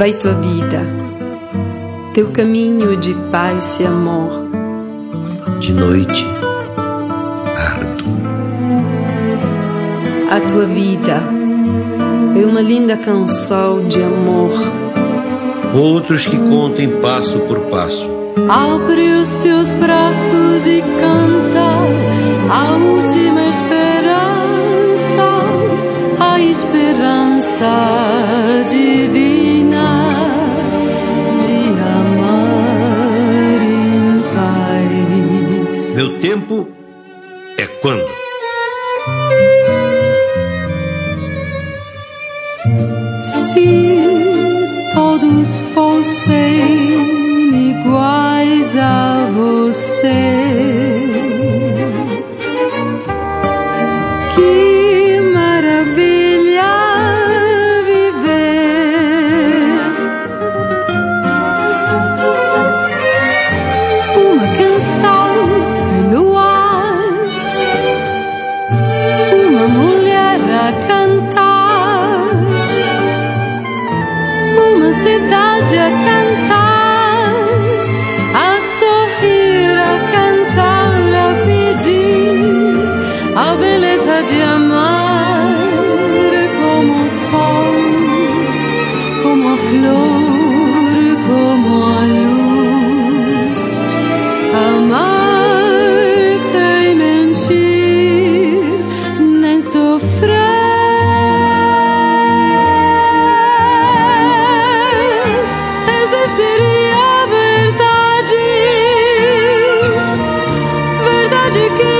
vai tua vida, teu caminho de paz e amor. De noite, ardo. A tua vida é uma linda canção de amor. Outros que contem passo por passo. Abre os teus braços e canta a última esperança, a esperança divina de amar em paz. Meu tempo é quando? Se todos fossem iguais a você, que maravilha viver. Uma canção pelo ar, uma mulher a cantar, uma cidade a cantar, a sorrir, a cantar, a pedir a beleza de amar, como o sol, como a flor, como a luz. Amar sem mentir, nem sofrer. Seria verdade, verdade que